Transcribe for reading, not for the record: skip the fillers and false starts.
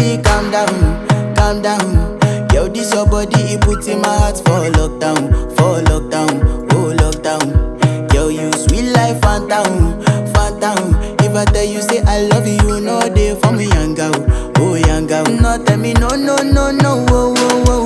baby, calm down. Yo, this your body, it put in my heart for lockdown, oh lockdown. Yo, you sweet life, phantom, phantom. If I tell you say I love you, no day for me, young girl, oh young girl. No tell me no, no, no, no, oh, oh, oh.